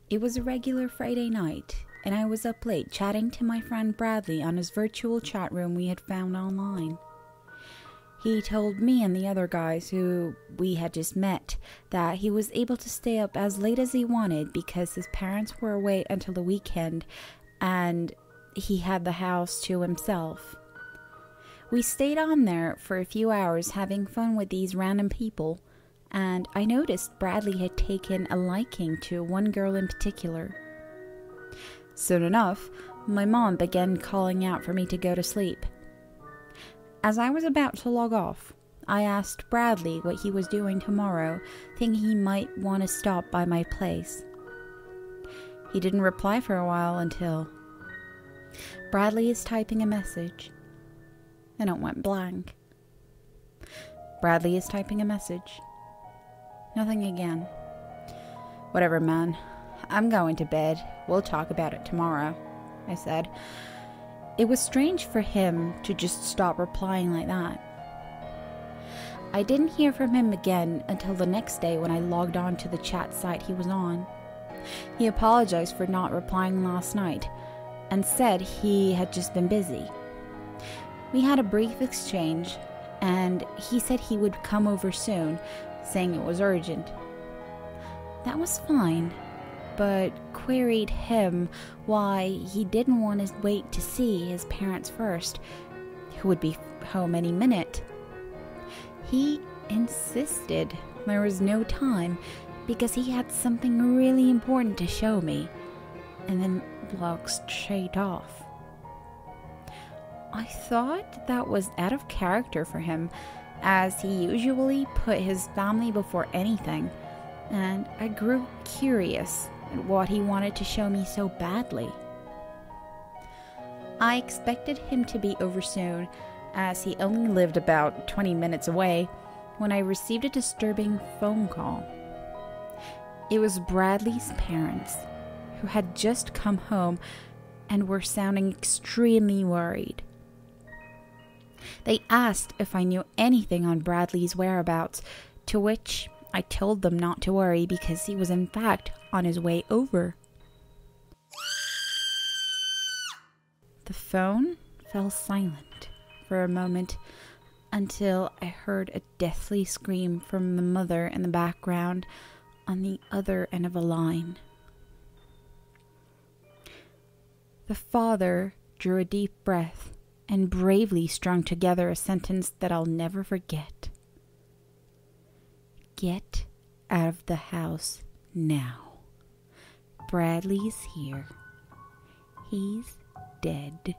It was a regular Friday night, and I was up late chatting to my friend Bradley on his virtual chat room we had found online. He told me and the other guys who we had just met that he was able to stay up as late as he wanted because his parents were away until the weekend and he had the house to himself. We stayed on there for a few hours having fun with these random people, and I noticed Bradley had taken a liking to one girl in particular. Soon enough, my mom began calling out for me to go to sleep. As I was about to log off, I asked Bradley what he was doing tomorrow, thinking he might want to stop by my place. He didn't reply for a while until, "Bradley is typing a message." And it went blank. "Bradley is typing a message." Nothing again. "Whatever, man. I'm going to bed. We'll talk about it tomorrow," I said. It was strange for him to just stop replying like that. I didn't hear from him again until the next day when I logged on to the chat site he was on. He apologized for not replying last night and said he had just been busy. We had a brief exchange, and he said he would come over soon, saying it was urgent. That was fine, but queried him why he didn't want to wait to see his parents first, who would be home any minute. He insisted there was no time because he had something really important to show me, and then logged straight off. I thought that was out of character for him, as he usually put his family before anything, and I grew curious at what he wanted to show me so badly. I expected him to be over soon, as he only lived about 20 minutes away, when I received a disturbing phone call. It was Bradley's parents, who had just come home and were sounding extremely worried. They asked if I knew anything on Bradley's whereabouts, to which I told them not to worry because he was in fact on his way over. The phone fell silent for a moment until I heard a deathly scream from the mother in the background on the other end of a line. The father drew a deep breath and bravely strung together a sentence that I'll never forget. "Get out of the house now. Bradley's here. He's dead."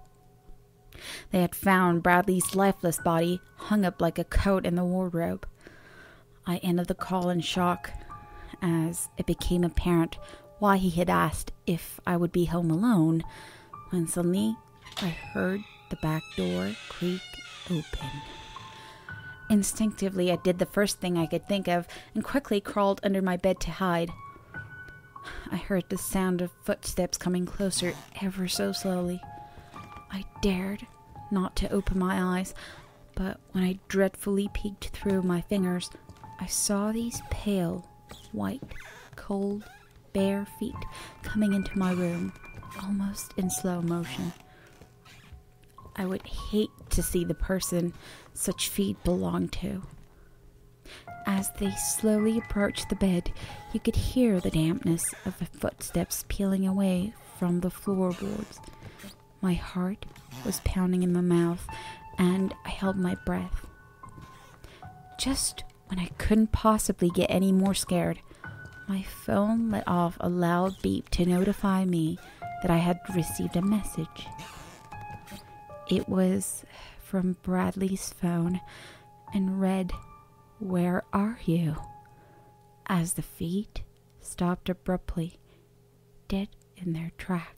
They had found Bradley's lifeless body hung up like a coat in the wardrobe. I ended the call in shock, as it became apparent why he had asked if I would be home alone, when suddenly I heard the back door creak open. Instinctively, I did the first thing I could think of and quickly crawled under my bed to hide. I heard the sound of footsteps coming closer ever so slowly. I dared not to open my eyes, but when I dreadfully peeked through my fingers, I saw these pale, white, cold, bare feet coming into my room, almost in slow motion. I would hate to see the person such feet belonged to. As they slowly approached the bed, you could hear the dampness of the footsteps peeling away from the floorboards. My heart was pounding in my mouth, and I held my breath. Just when I couldn't possibly get any more scared, my phone let off a loud beep to notify me that I had received a message. It was from Bradley's phone and read, "Where are you?" as the feet stopped abruptly, dead in their tracks.